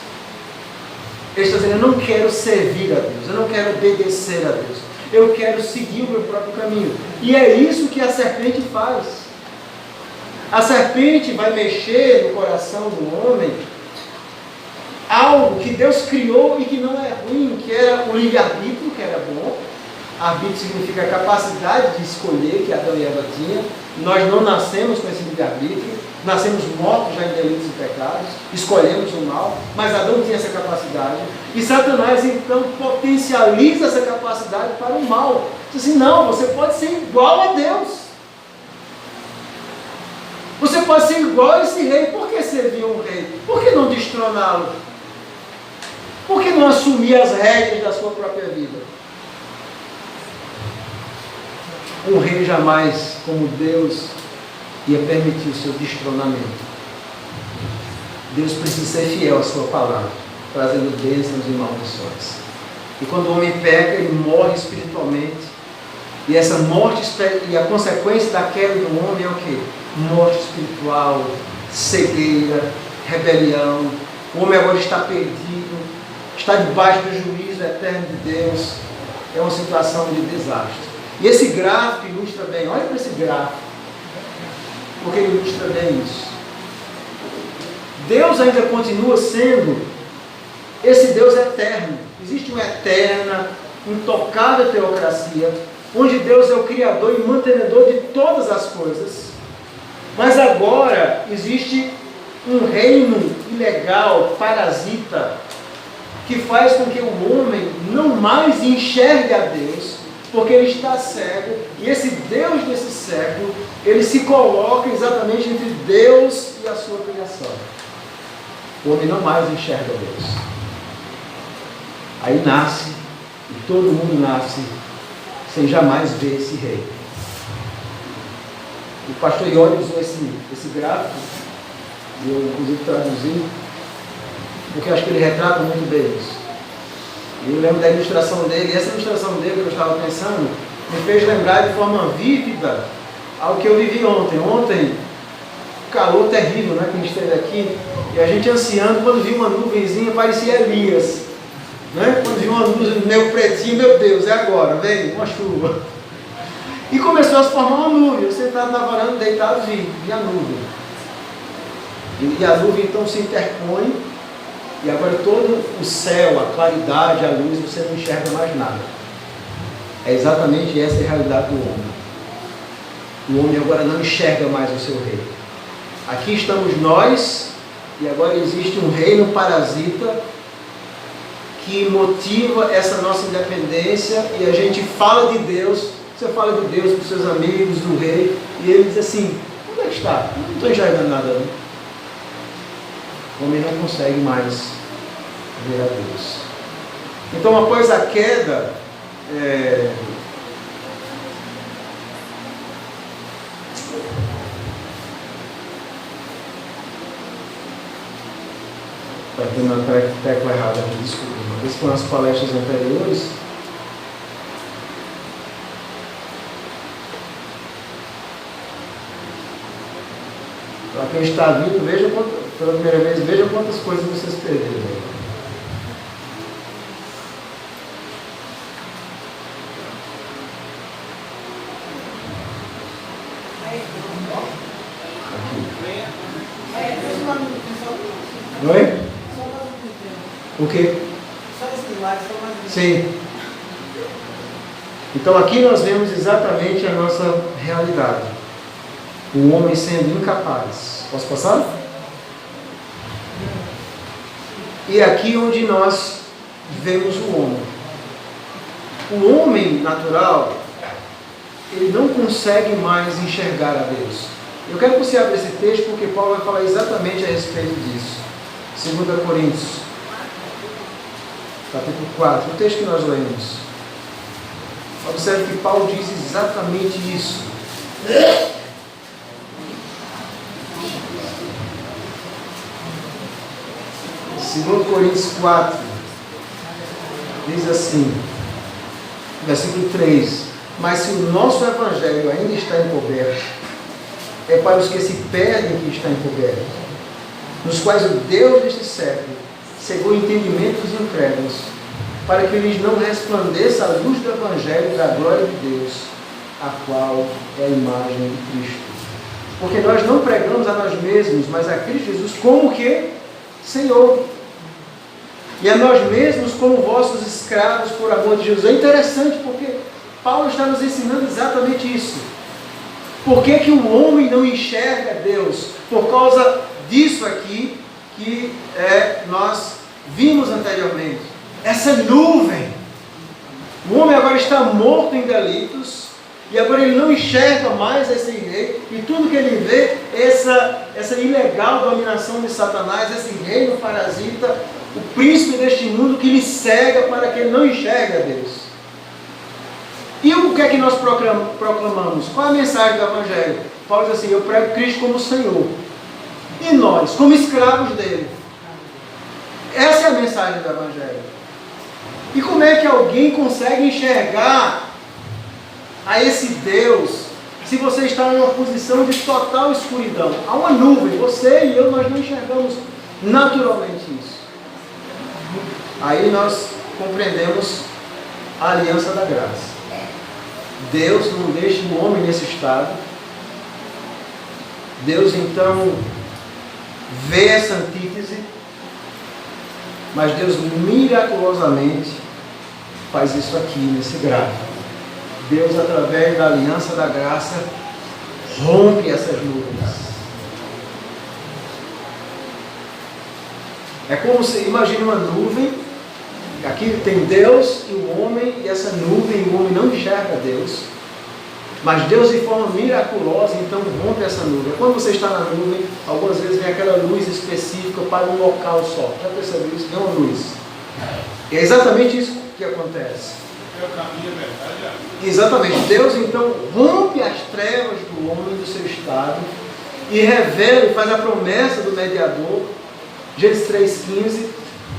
Ele está dizendo, eu não quero servir a Deus, eu não quero obedecer a Deus, eu quero seguir o meu próprio caminho. E é isso que a serpente faz. A serpente vai mexer no coração do homem algo que Deus criou e que não é ruim, que era o livre-arbítrio, que era bom, Arbítrio significa a capacidade de escolher que Adão e Eva tinham. Nós não nascemos com esse livre-arbítrio, nascemos mortos já em delitos e pecados, escolhemos o mal, mas Adão tinha essa capacidade. E Satanás então potencializa essa capacidade para o mal. Diz assim, não, você pode ser igual a Deus. Você pode ser igual a esse rei. Por que servir um rei? Por que não destroná-lo? Por que não assumir as rédeas da sua própria vida? Um rei jamais, como Deus, ia permitir o seu destronamento. Deus precisa ser fiel à sua palavra, trazendo bênçãos e maldições. E quando o homem peca, ele morre espiritualmente. E essa morte, e a consequência da queda do homem é o quê? Morte espiritual, cegueira, rebelião. O homem agora está perdido, está debaixo do juízo eterno de Deus. É uma situação de desastre. E esse gráfico ilustra bem, olha para esse gráfico, porque ele ilustra bem isso. Deus ainda continua sendo esse Deus eterno. Existe uma eterna, intocável teocracia, onde Deus é o Criador e mantenedor de todas as coisas. Mas agora existe um reino ilegal, parasita, que faz com que o homem não mais enxergue a Deus, porque ele está cego, e esse Deus desse século, ele se coloca exatamente entre Deus e a sua criação. O homem não mais enxerga Deus. Aí nasce, e todo mundo nasce, sem jamais ver esse rei. O pastor Ione usou esse gráfico, e eu inclusive traduzi, porque eu acho que ele retrata muito bem isso. Eu lembro da ilustração dele, e essa ilustração dele que eu estava pensando, me fez lembrar de forma vívida ao que eu vivi ontem. Ontem, calor terrível, né, que a gente esteve aqui, e a gente ansiando, quando viu uma nuvenzinha, parecia Elias. Né? Quando viu uma luz meio pretinha, meu Deus, é agora, vem, uma chuva. E começou a se formar uma nuvem, eu sentado na varanda, deitado, vi a nuvem. E a nuvem então se interpõe, e agora todo o céu, a claridade, a luz, você não enxerga mais nada. É exatamente essa a realidade do homem. O homem agora não enxerga mais o seu rei. Aqui estamos nós, e agora existe um reino parasita que motiva essa nossa independência, e a gente fala de Deus, você fala de Deus para os seus amigos, do rei, e ele diz assim, onde é que está? Eu não estou enxergando nada não. O homem não consegue mais ver a Deus. Então, após a queda, está tendo uma tecla errada aqui, desculpa. Uma vez com as palestras anteriores, para quem está vindo, veja pela primeira vez, veja quantas coisas vocês perderam. Oi? O quê? Sim. Então aqui nós vemos exatamente a nossa realidade. O homem sendo incapaz. Posso passar? E aqui onde nós vemos o homem. O homem natural, ele não consegue mais enxergar a Deus. Eu quero que você abra esse texto porque Paulo vai falar exatamente a respeito disso. 2 Coríntios, capítulo 4, o texto que nós lemos. Observe que Paulo diz exatamente isso. 2 Coríntios 4, diz assim, versículo 3: mas se o nosso evangelho ainda está encoberto, é para os que se perdem que está encoberto, nos quais o Deus deste século cegou o entendimento dos incrédulos, para que lhes não resplandeça a luz do evangelho da glória de Deus, a qual é a imagem de Cristo. Porque nós não pregamos a nós mesmos, mas a Cristo Jesus como que? Senhor. E a nós mesmos como vossos escravos por amor de Jesus. É interessante porque Paulo está nos ensinando exatamente isso. Por que que o homem não enxerga Deus? Por causa disso aqui que nós vimos anteriormente. Essa nuvem. O homem agora está morto em delitos e agora ele não enxerga mais esse rei, e tudo que ele vê é essa ilegal dominação de Satanás, esse reino parasita, o príncipe deste mundo que lhe cega para que ele não enxergue a Deus. E o que é que nós proclamamos? Qual é a mensagem do Evangelho? Paulo diz assim: eu prego Cristo como Senhor, e nós como escravos dele. Essa é a mensagem do Evangelho. E como é que alguém consegue enxergar a esse Deus se você está em uma posição de total escuridão? Há uma nuvem, você e eu, nós não enxergamos naturalmente isso. Aí nós compreendemos a aliança da graça. Deus não deixa o homem nesse estado. Deus então vê essa antítese, mas Deus miraculosamente faz isso aqui, nesse gráfico. Deus, através da aliança da graça, rompe essas nuvens. É como se, imagine uma nuvem, aqui tem Deus e o homem, e essa nuvem, o homem não enxerga Deus, mas Deus de forma miraculosa, então rompe essa nuvem. Quando você está na nuvem, algumas vezes vem aquela luz específica para um local só. Já percebeu isso? Vem uma luz. É exatamente isso que acontece. É o caminho, é verdade. Exatamente. Deus então rompe as trevas do homem, do seu estado, e revela e faz a promessa do mediador, Gênesis 3,15.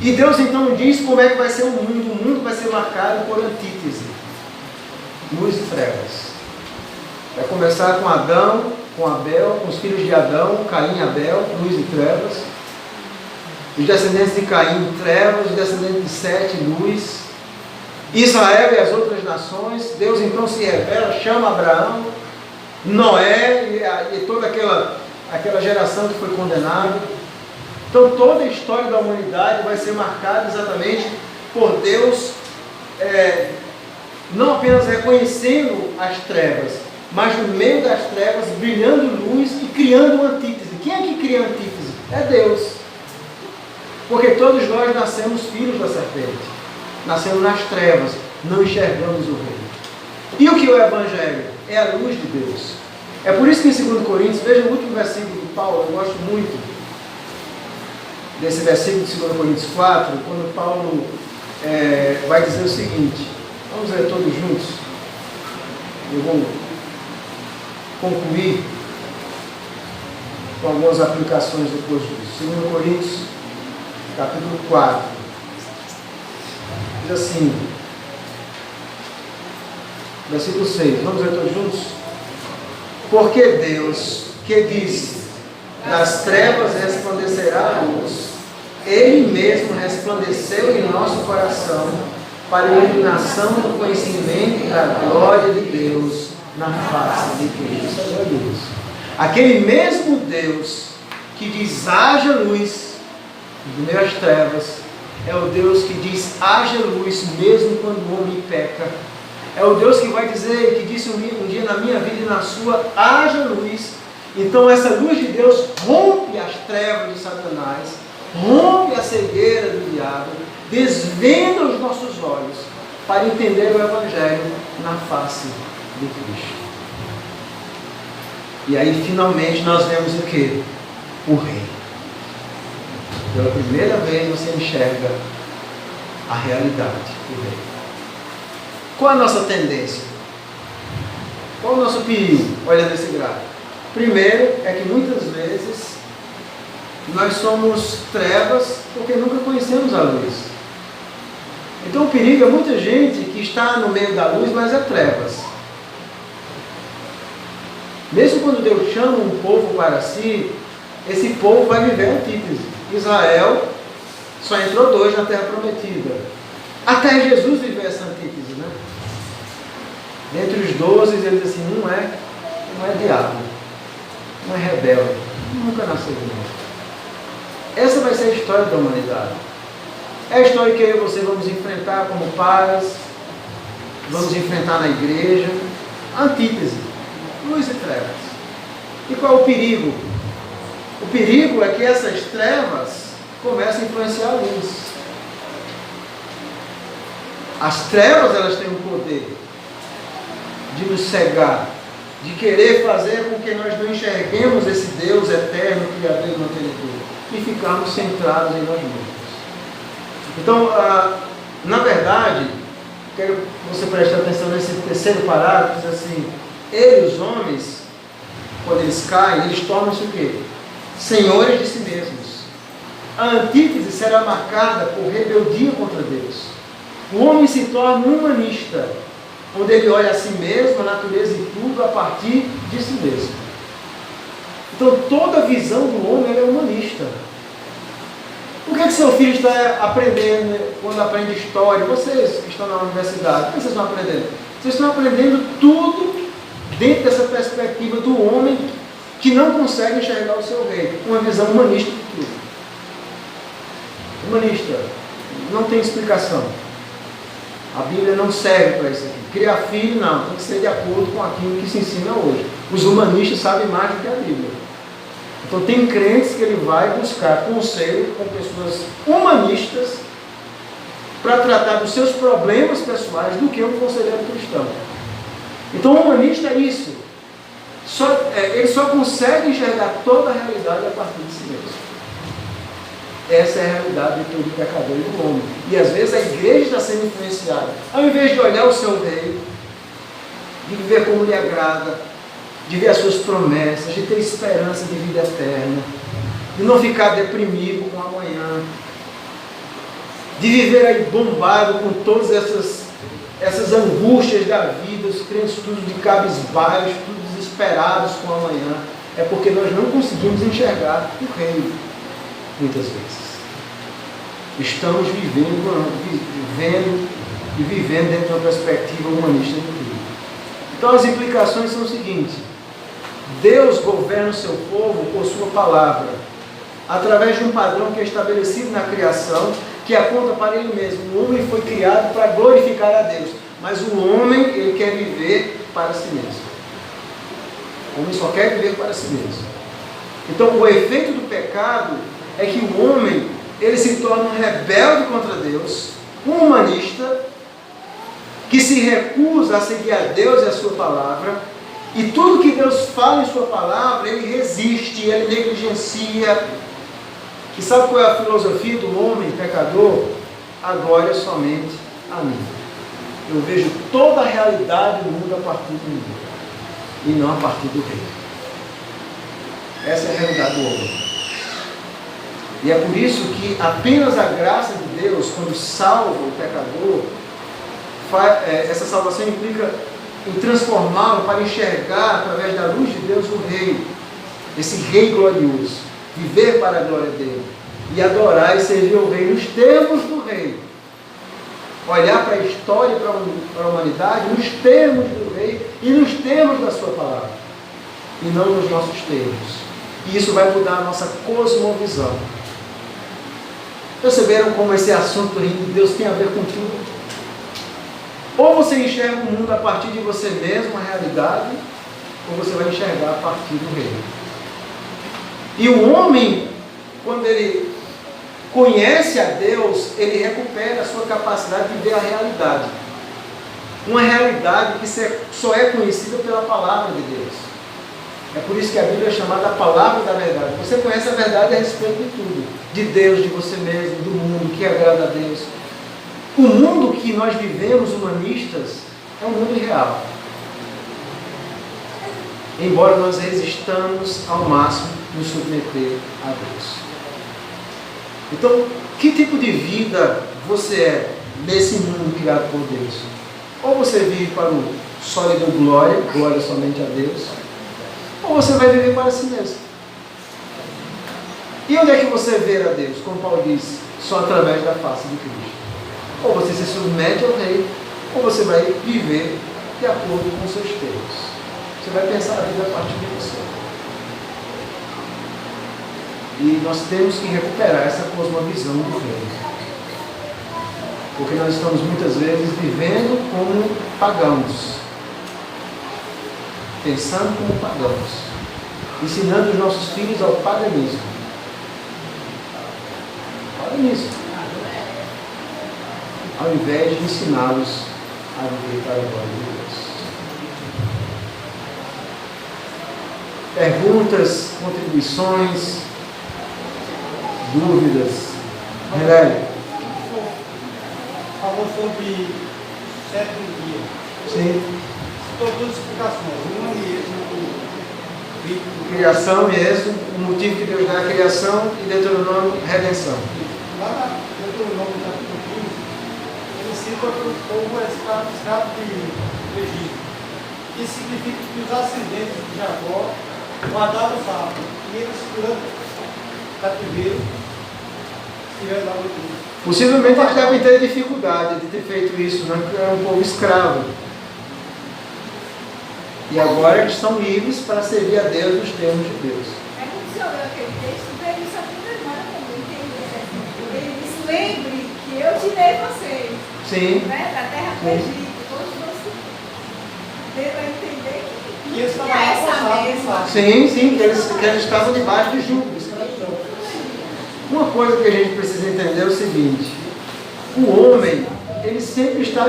E Deus então diz como é que vai ser o mundo. O mundo vai ser marcado por antítese, luz e trevas. Vai começar com Adão, com Abel, com os filhos de Adão, Caim e Abel, luz e trevas. Os descendentes de Caim, trevas. Os descendentes de Sete, luz. Israel e as outras nações. Deus então se revela, chama Abraão, Noé e toda aquela geração que foi condenada. Então toda a história da humanidade vai ser marcada exatamente por Deus não apenas reconhecendo as trevas, mas no meio das trevas brilhando luz e criando uma antítese. Quem é que cria a antítese? É Deus. Porque todos nós nascemos filhos da serpente, nascemos nas trevas, não enxergamos o rei. E o que é o Evangelho? É a luz de Deus. É por isso que em 2 Coríntios, veja o último versículo de Paulo, eu gosto muito desse versículo de 2 Coríntios 4, quando Paulo vai dizer o seguinte, vamos ler todos juntos, eu vou concluir com algumas aplicações depois disso. 2 Coríntios, capítulo 4, diz assim, versículo 6, vamos ler todos juntos? Porque Deus, que disse, das trevas resplandecerá a luz, Ele mesmo resplandeceu em nosso coração para a iluminação do conhecimento da glória de Deus na face de Cristo. Aquele mesmo Deus que diz haja luz no meio das trevas, é o Deus que diz haja luz mesmo quando o homem peca. É o Deus que vai dizer, que disse um dia na minha vida e na sua, haja luz. Então essa luz de Deus rompe as trevas de Satanás, rompe a cegueira do diabo, desvenda os nossos olhos para entender o Evangelho na face de Cristo. E aí finalmente nós vemos o que? O Rei. Pela primeira vez você enxerga a realidade do Rei. Qual a nossa tendência? Qual o nosso perigo? Olha nesse gráfico. Primeiro é que muitas vezes nós somos trevas porque nunca conhecemos a luz. Então o perigo é muita gente que está no meio da luz, mas é trevas. Mesmo quando Deus chama um povo para si, esse povo vai viver a antítese. Israel só entrou 2 na terra prometida. Até Jesus viveu essa antítese, né? Dentre os 12, ele diz assim, não é diabo, não é rebelde, nunca nasceu de novo. Essa vai ser a história da humanidade. É a história que eu e você vamos enfrentar como pais, vamos enfrentar na igreja. Antítese, luz e trevas. E qual é o perigo? O perigo é que essas trevas começam a influenciar a luz. As trevas, elas têm o poder de nos cegar, de querer fazer com que nós não enxerguemos esse Deus eterno, Criador e mantenedor, e ficarmos centrados em nós mesmos. Então, na verdade, quero que você preste atenção nesse terceiro parágrafo, diz assim: eles, os homens, quando eles caem, eles tornam-se o quê? Senhores de si mesmos. A antítese será marcada por rebeldia contra Deus. O homem se torna um humanista, onde ele olha a si mesmo, a natureza e tudo a partir de si mesmo. Então toda a visão do homem é humanista. O que é que seu filho está aprendendo quando aprende história? Vocês que estão na universidade, o que vocês estão aprendendo? Vocês estão aprendendo tudo dentro dessa perspectiva do homem que não consegue enxergar o seu rei. Uma visão humanista de tudo. Humanista. Não tem explicação. A Bíblia não serve para isso aqui. Criar filho, não. Tem que ser de acordo com aquilo que se ensina hoje. Os humanistas sabem mais do que a Bíblia. Então tem crentes que ele vai buscar conselho com pessoas humanistas para tratar dos seus problemas pessoais do que um conselheiro cristão. Então o humanista é isso. Ele só consegue enxergar toda a realidade a partir de si mesmo. Essa é a realidade de todo pecador e do homem. E às vezes a igreja está sendo influenciada. Ao invés de olhar o seu rei, de viver como lhe agrada, de ver as suas promessas, de ter esperança de vida eterna, de não ficar deprimido com amanhã, de viver aí bombado com todas essas angústias da vida, os crentes tudo de cabisbaixo, tudo desesperados com amanhã, é porque nós não conseguimos enxergar o rei, muitas vezes. Estamos vivendo dentro de uma perspectiva humanista do mundo. Então as implicações são o seguinte: Deus governa o seu povo por sua palavra, através de um padrão que é estabelecido na criação, que aponta para ele mesmo. O homem foi criado para glorificar a Deus, mas o homem, ele quer viver para si mesmo. O homem só quer viver para si mesmo. Então o efeito do pecado é que o homem, ele se torna um rebelde contra Deus, um humanista, que se recusa a seguir a Deus e a sua palavra, e tudo que Deus fala em sua palavra, ele resiste, ele negligencia. E sabe qual é a filosofia do homem pecador? A glória somente a mim. Eu vejo toda a realidade do mundo a partir de mim, e não a partir do rei. Essa é a realidade do homem. E é por isso que apenas a graça de Deus, quando salva o pecador, essa salvação implica em transformá-lo para enxergar através da luz de Deus o rei, esse rei glorioso, viver para a glória dele, e adorar e servir o rei nos termos do rei, olhar para a história e para a humanidade nos termos do rei e nos termos da sua palavra, e não nos nossos termos. E isso vai mudar a nossa cosmovisão. Perceberam como esse assunto do reino de Deus tem a ver com tudo? Ou você enxerga o mundo a partir de você mesmo, a realidade, ou você vai enxergar a partir do reino. E o homem, quando ele conhece a Deus, ele recupera a sua capacidade de ver a realidade. Uma realidade que só é conhecida pela palavra de Deus. É por isso que a Bíblia é chamada a palavra da verdade. Você conhece a verdade a respeito de tudo. De Deus, de você mesmo, do mundo, que agrada a Deus. O mundo que nós vivemos, humanistas, é um mundo irreal. Embora nós resistamos ao máximo nos submeter a Deus. Então, que tipo de vida você é nesse mundo criado por Deus? Ou você vive para o sólido glória, glória somente a Deus, ou você vai viver para si mesmo. E onde é que você vê a Deus? Como Paulo diz, só através da face de Cristo. Ou você se submete ao rei, ou você vai viver de acordo com os seus termos. Você vai pensar a vida a partir de você. E nós temos que recuperar essa cosmovisão do reino. Porque nós estamos muitas vezes vivendo como pagãos, pensando como pagãos, ensinando os nossos filhos ao paganismo. Paganismo. Ao invés de ensiná-los a viver para a glória de Deus. Perguntas, contribuições, dúvidas. Relé. Falou sobre sétimo dia. Sim. Citou duas explicações. Uma mesmo. Criação e êxodo, o motivo que Deus dá a criação, e Deuteronômio, redenção. Lá na Deuteronômio capítulo 15, ele cita que o povo é escravo do Egito. Isso significa que os ascendentes de Jacó guardaram o sábado. E eles, durante o cativeiro, estiveram lá no Egito. Possivelmente eles devem ter dificuldade de ter feito isso, né? Porque era um povo escravo. E agora eles estão livres para servir a Deus nos termos de Deus. É como se eu ler aquele texto, daí isso aqui demora também, entender. Ele diz, lembre que eu tirei vocês, Sim. né, da terra do Egito. Hoje você deu a entender E eles que estavam é essa lá mesma. Sim, que eles estavam debaixo de jugo, de escravidão. Uma coisa que a gente precisa entender é o seguinte: o homem, ele sempre está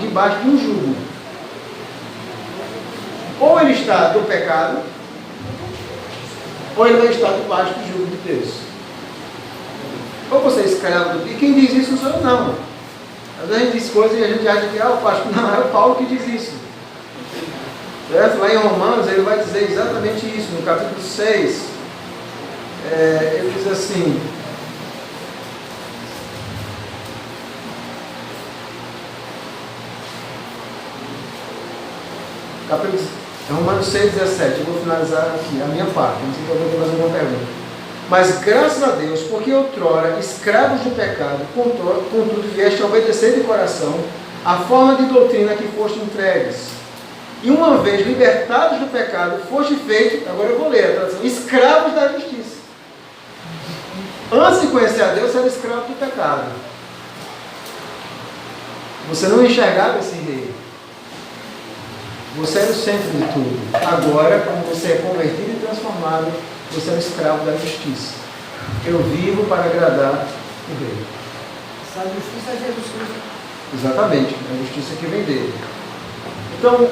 debaixo de um jugo. Ou ele está do pecado, ou ele vai estar debaixo do jugo de Deus. Ou você é escravo do... E quem diz isso não sou eu, não. Às vezes a gente diz coisas e a gente acha que o pastor... Não, é o Paulo que diz isso. Certo? Lá em Romanos ele vai dizer exatamente isso. No capítulo 6, ele diz assim... Capítulo Romanos 6, 17. Eu vou finalizar aqui a minha parte. Não sei se alguém tem mais alguma pergunta. Mas graças a Deus, porque outrora, escravos do pecado, contudo vieste a obedecer de coração a forma de doutrina que foste entregues. E uma vez libertados do pecado, foste feito, agora eu vou ler a tradução, escravos da justiça. Antes de conhecer a Deus, você era escravo do pecado. Você não enxergava esse rei. Você era o centro de tudo. Agora, como você é convertido e transformado, você é o escravo da justiça. Eu vivo para agradar o rei. Essa justiça é Jesus Cristo. Exatamente, é a justiça que vem dele. Então,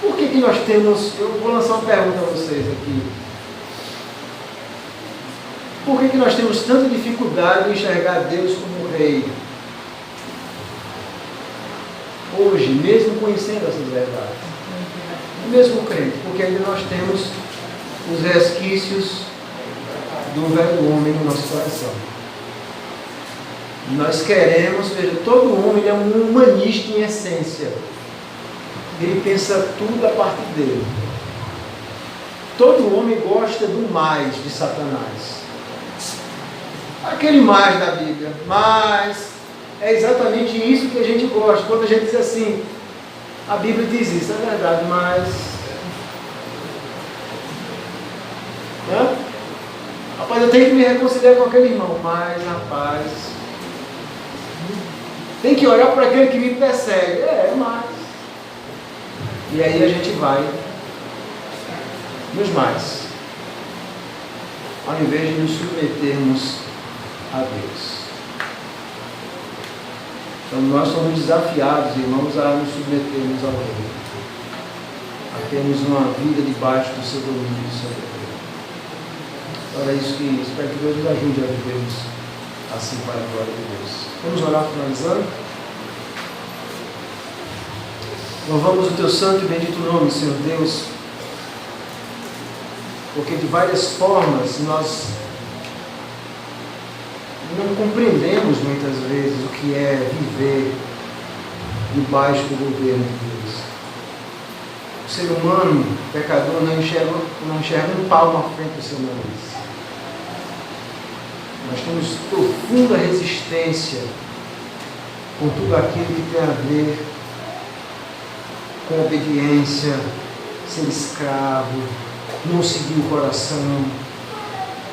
por que nós temos... Eu vou lançar uma pergunta a vocês aqui. Por que nós temos tanta dificuldade em enxergar Deus como rei? Hoje, mesmo conhecendo essas verdades, mesmo crente, porque ainda nós temos os resquícios do velho homem no nosso coração. Nós queremos, veja, todo homem é um humanista em essência. Ele pensa tudo a partir dele. Todo homem gosta do mais de Satanás. Aquele mais da Bíblia, mas é exatamente isso que a gente gosta. Quando a gente diz assim, a Bíblia diz isso, é verdade, mas... Né? Rapaz, eu tenho que me reconciliar com aquele irmão, mas, rapaz... Tem que orar por aquele que me persegue. Mas... E aí a gente vai nos mais. Ao invés de nos submetermos a Deus. Então nós somos desafiados, irmãos, a nos submetermos ao Rei, a termos uma vida debaixo do seu domínio e do seu poder. Então é isso que espero que Deus nos ajude a vivermos assim para a glória de Deus. Vamos orar finalizando? Louvamos o teu santo e bendito nome, Senhor Deus, porque de várias formas nós não compreendemos muitas vezes o que é viver debaixo do governo de Deus. O ser humano, pecador, não enxerga um palmo à frente do seu nariz. Nós temos profunda resistência com tudo aquilo que tem a ver com obediência, ser escravo, não seguir o coração,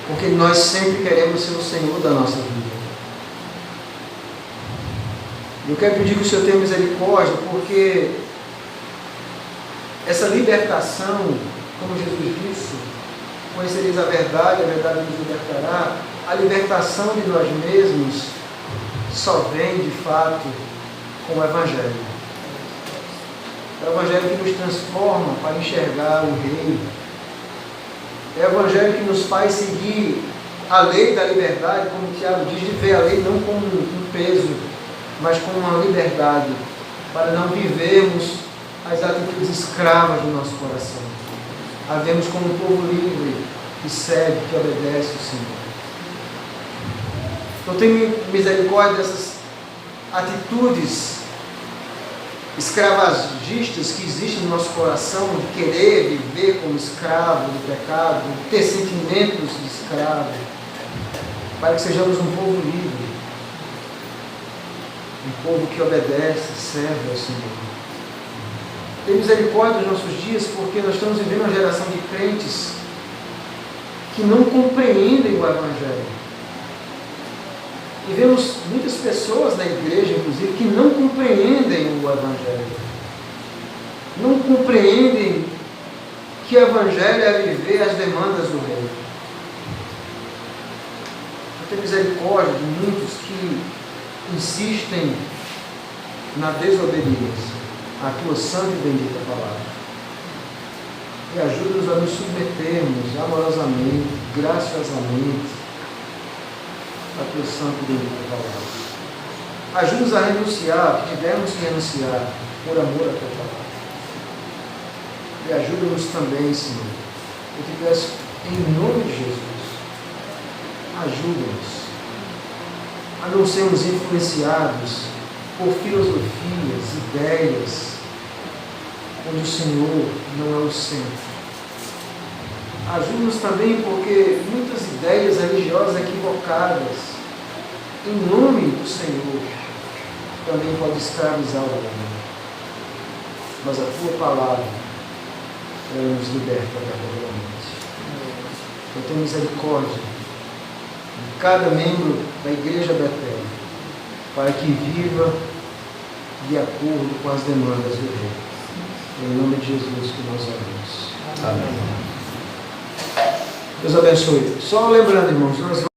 porque nós sempre queremos ser o Senhor da nossa vida. Eu quero pedir que o Senhor tenha misericórdia, porque essa libertação, como Jesus disse, conhecereis a verdade vos libertará. A libertação de nós mesmos só vem, de fato, com o Evangelho. É o Evangelho que nos transforma para enxergar o Rei. É o Evangelho que nos faz seguir a lei da liberdade, como Tiago diz, de ver a lei não como um peso, mas como uma liberdade, para não vivermos as atitudes escravas do nosso coração. A vermos como um povo livre, que segue, que obedece o Senhor. Então, tenha misericórdia dessas atitudes escravagistas que existem no nosso coração, de querer viver como escravo do pecado, de ter sentimentos de escravo, para que sejamos um povo livre, um povo que obedece, serve ao Senhor. Tem misericórdia nos nossos dias, porque nós estamos vivendo uma geração de crentes que não compreendem o Evangelho. E vemos muitas pessoas na igreja, inclusive, que não compreendem o Evangelho. Não compreendem que o Evangelho é viver as demandas do Rei. Tem misericórdia de muitos que insistem na desobediência à tua santa e bendita palavra. E ajuda-nos a nos submetermos amorosamente, graciosamente, à tua santa e bendita palavra. Ajuda-nos a renunciar, que tivermos que renunciar, por amor à tua palavra. E ajuda-nos também, Senhor, eu te peço, em nome de Jesus, ajuda-nos a não sermos influenciados por filosofias, ideias, onde o Senhor não é o centro. Ajuda-nos também porque muitas ideias religiosas equivocadas, em nome do Senhor, também podem escravizar o homem. Mas a tua palavra, ela nos liberta verdadeiramente. Eu tenho misericórdia de cada membro da Igreja Betel, para que viva de acordo com as demandas do Rei. Em nome de Jesus que nós oramos. Amém. Deus abençoe. Só lembrando, irmãos, nós